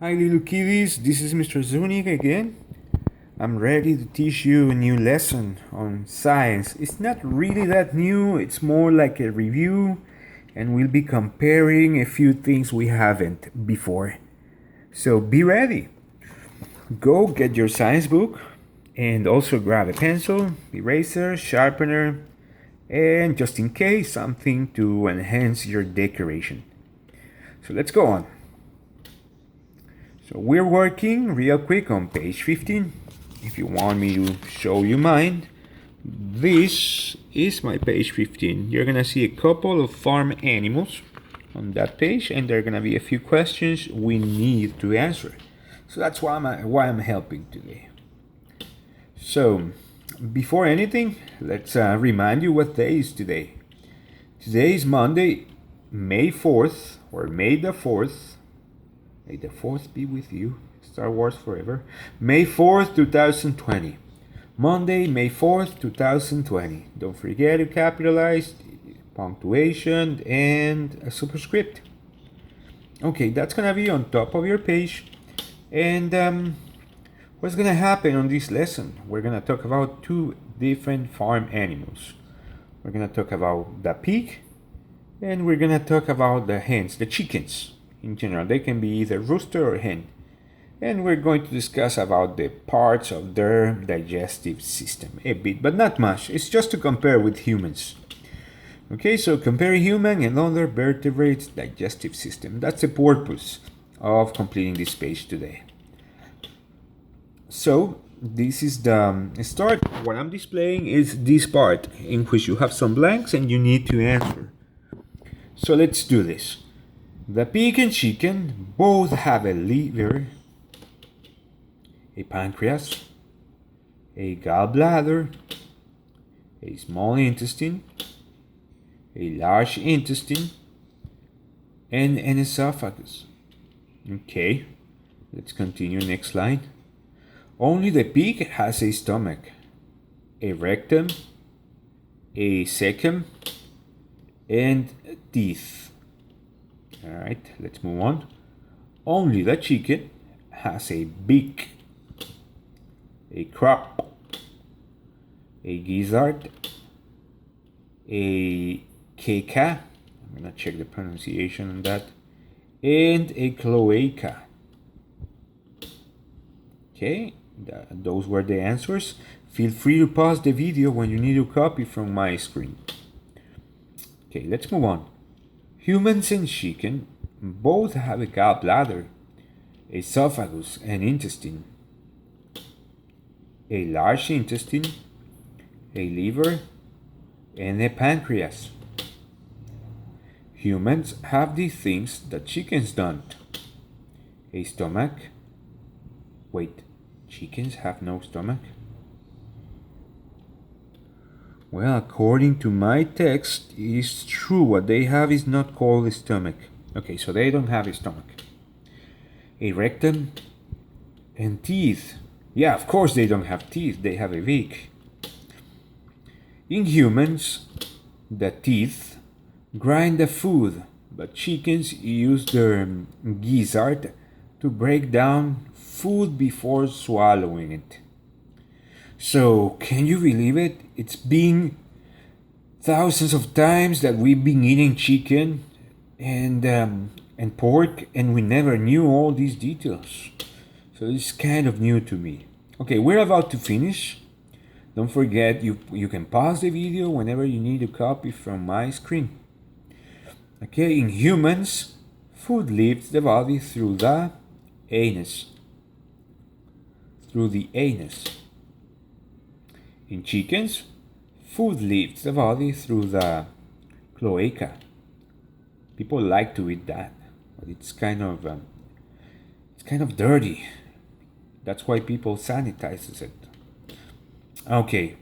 Hi little kiddies, this is Mr. Zunig again. I'm ready to teach you a new lesson on science. It's not really that new, it's more like a review, and we'll be comparing a few things we haven't before. So be ready. Go get your science book and also grab a pencil, eraser, sharpener, and just in case, something to enhance your decoration. So let's go on. So we're working real quick on page 15. If you want me to show you mine, this is my page 15. You're gonna see a couple of farm animals on that page, and there are gonna be a few questions we need to answer. So that's why I'm helping today. So before anything, let's remind you what day is today. Today is Monday, May 4th, or May the 4th. May the 4th be with you. Star Wars forever. May 4th, 2020. Monday, May 4th, 2020. Don't forget to capitalize, punctuation, and a superscript. Okay, that's gonna be on top of your page. And what's gonna happen on this lesson? We're gonna talk about two different farm animals. We're gonna talk about the pig, and we're gonna talk about the hens, the chickens. In general, they can be either rooster or hen. And we're going to discuss about the parts of their digestive system a bit, but not much. It's just to compare with humans. Okay, so compare human and other vertebrates digestive system. That's the purpose of completing this page today. So this is the start. What I'm displaying is this part in which you have some blanks and you need to answer. So let's do this. The pig and chicken both have a liver, a pancreas, a gallbladder, a small intestine, a large intestine, and an esophagus. Okay, let's continue next line. Only the pig has a stomach, a rectum, a cecum, and teeth. Alright, let's move on. Only the chicken has a beak, a crop, a gizzard, a caca, I'm gonna check the pronunciation on that, and a cloaca. Okay, those were the answers. Feel free to pause the video when you need a copy from my screen. Okay, let's move on. Humans and chicken both have a gallbladder, esophagus, and intestine, a large intestine, a liver, and a pancreas. Humans have these things that chickens don't. A stomach. Wait, chickens have no stomach? Well, according to my text, it's true. What they have is not called a stomach. Okay, so they don't have a stomach. A rectum and teeth. Yeah, of course they don't have teeth. They have a beak. In humans, the teeth grind the food, but chickens use their gizzard to break down food before swallowing it. So, can you believe it? It's been thousands of times that we've been eating chicken and pork, and we never knew all these details. So it's kind of new to me. Okay, we're about to finish. Don't forget, you can pause the video whenever you need a copy from my screen. Okay, in humans, food leaves the body through the anus. Through the anus. In chickens, food leaves the body through the cloaca. People like to eat that, but it's kind of dirty. That's why people sanitizes it. Okay.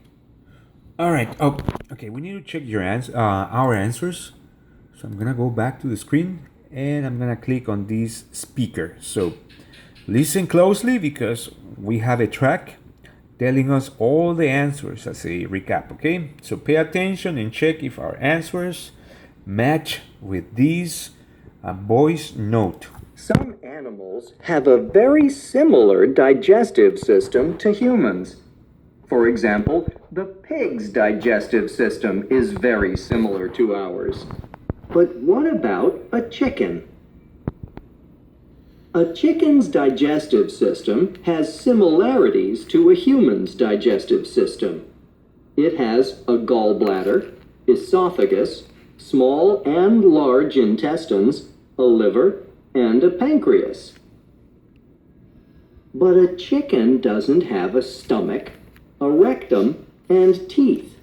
All right. Oh, okay. We need to check our answers. So I'm gonna go back to the screen and I'm gonna click on this speaker. So listen closely because we have a track telling us all the answers as a recap, okay? So pay attention and check if our answers match with this voice note. Some animals have a very similar digestive system to humans. For example, the pig's digestive system is very similar to ours. But what about a chicken? A chicken's digestive system has similarities to a human's digestive system. It has a gallbladder, esophagus, small and large intestines, a liver, and a pancreas. But a chicken doesn't have a stomach, a rectum, and teeth.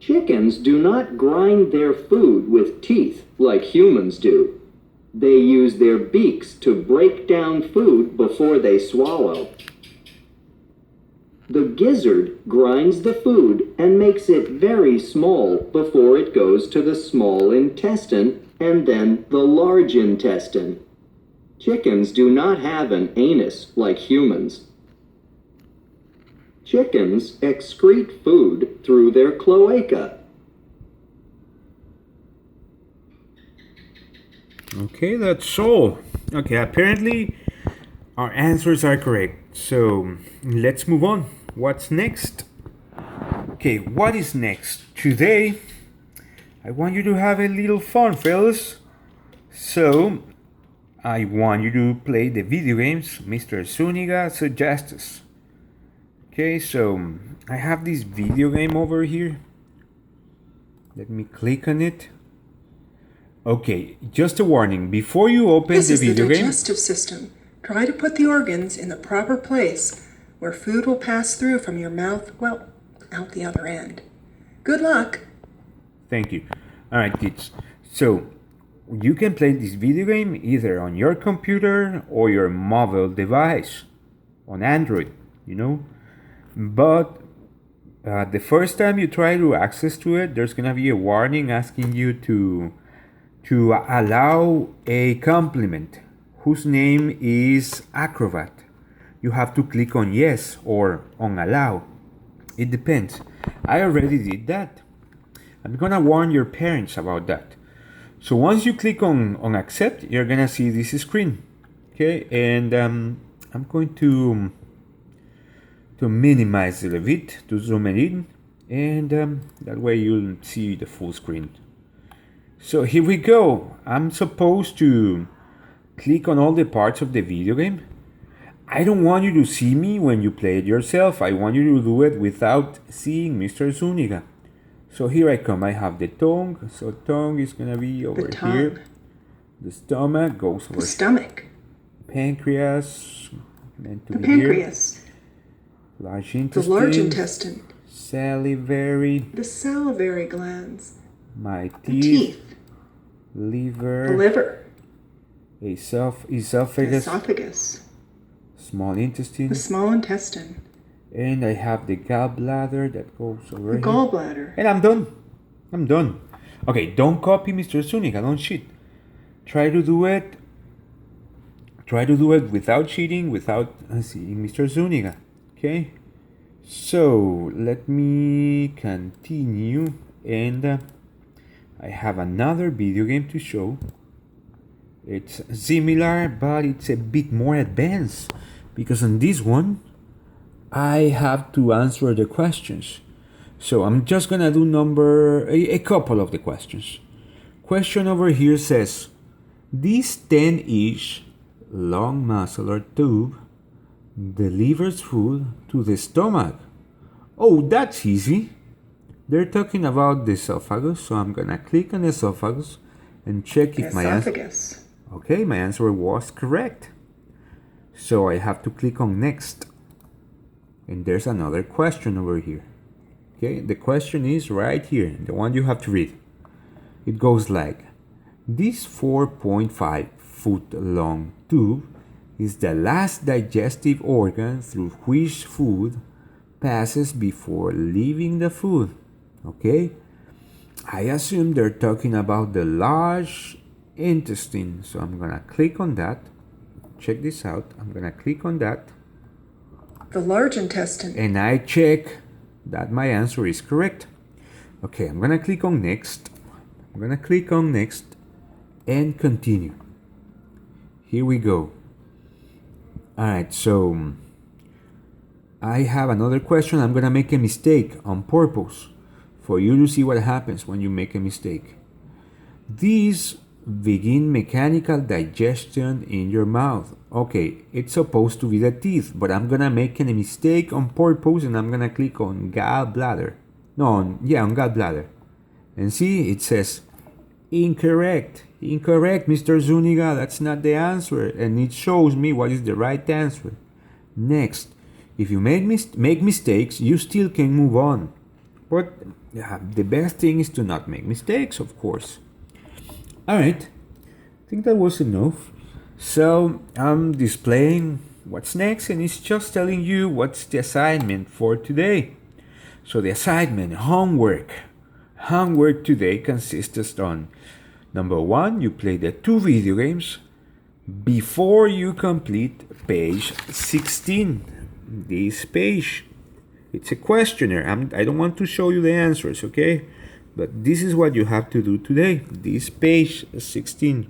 Chickens do not grind their food with teeth like humans do. They use their beaks to break down food before they swallow. The gizzard grinds the food and makes it very small before it goes to the small intestine and then the large intestine. Chickens do not have an anus like humans. Chickens excrete food through their cloaca. Okay, that's all. Okay, apparently our answers are correct. So let's move on. What's next? Okay, what is next? Today, I want you to have a little fun, fellas. So, I want you to play the video games Mr. Zuniga suggests. Okay, so I have this video game over here. Let me click on it. Okay, just a warning. Before you open This the is the video game, digestive system. Try to put the organs in the proper place where food will pass through from your mouth, well, out the other end. Good luck. thank you. All right, kids. So you can play this video game either on your computer or your mobile device, on Android, you know. But the first time you try to access to it, there's gonna be a warning asking you to allow a complement whose name is Acrobat. You have to click on yes or on allow. It depends. I already did that. I'm gonna warn your parents about that. So once you click on accept, you're gonna see this screen. Okay, and I'm going to minimize it a bit, to zoom it in, and that way you'll see the full screen. So here we go. I'm supposed to click on all the parts of the video game. I don't want you to see me when you play it yourself. I want you to do it without seeing Mr. Zuniga. So here I come. I have the tongue. So tongue is gonna be over here. The stomach goes over. The stomach. Pancreas meant to The be pancreas. here. Large intestine. The large intestine. Salivary. The salivary glands. My The teeth. Liver. The liver. Esophagus. Esophagus. Small intestine. The small intestine. And I have the gallbladder that goes over The here. gallbladder. And I'm done. I'm done. Okay, don't copy Mr. Zuniga. Don't cheat. Try to do it without cheating, without seeing Mr. Zuniga. Okay? So, let me continue. And I have another video game to show. It's similar, but it's a bit more advanced. Because on this one, I have to answer the questions. So I'm just gonna do a couple of the questions. Question over here says, this 10-inch long muscular tube delivers food to the stomach. Oh, that's easy. They're talking about the esophagus, so I'm gonna click on esophagus and check if my answer. Esophagus. Okay, my answer was correct. So I have to click on next. And there's another question over here. Okay, the question is right here, the one you have to read. It goes like, this 4.5 foot long tube is the last digestive organ through which food passes before leaving the food. Okay, I assume they're talking about the large intestine, so I'm gonna click on that. Check this out. I'm gonna click on that. The large intestine. And I check that my answer is correct. Okay, I'm gonna click on next. I'm gonna click on next and continue. Here we go. Alright, so I have another question. I'm gonna make a mistake on purpose for you to see what happens when you make a mistake. These begin mechanical digestion in your mouth. Okay, it's supposed to be the teeth, but I'm gonna make a mistake on purpose and I'm gonna click on gallbladder. On gallbladder. And see, it says incorrect. Incorrect, Mr. Zuniga, that's not the answer. And it shows me what is the right answer. Next, if you make mistakes, you still can move on. But the best thing is to not make mistakes, of course. Alright, I think that was enough. So I'm displaying what's next and it's just telling you what's the assignment for today. So the assignment, homework today consists on number 1, you play the 2 video games before you complete page 16. This page, it's a questionnaire. I don't want to show you the answers, okay? But this is what you have to do today, this page 16,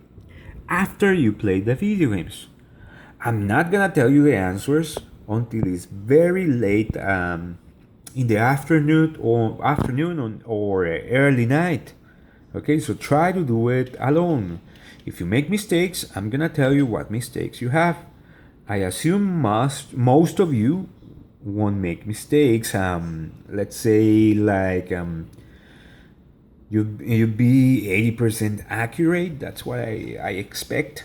after you play the video games. I'm not gonna tell you the answers until it's very late in the afternoon or early night. Okay, so try to do it alone. If you make mistakes, I'm gonna tell you what mistakes you have. I assume most of you won't make mistakes. Let's say like you'd be 80% accurate. That's what I expect.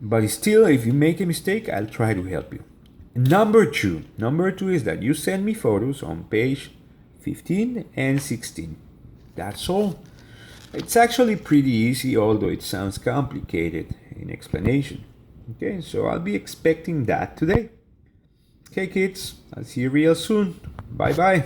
But still, if you make a mistake, I'll try to help you. Number two is that you send me photos on page 15 and 16. That's all. It's actually pretty easy, although it sounds complicated in explanation. Okay, so I'll be expecting that today. Okay, kids, I'll see you real soon. Bye-bye.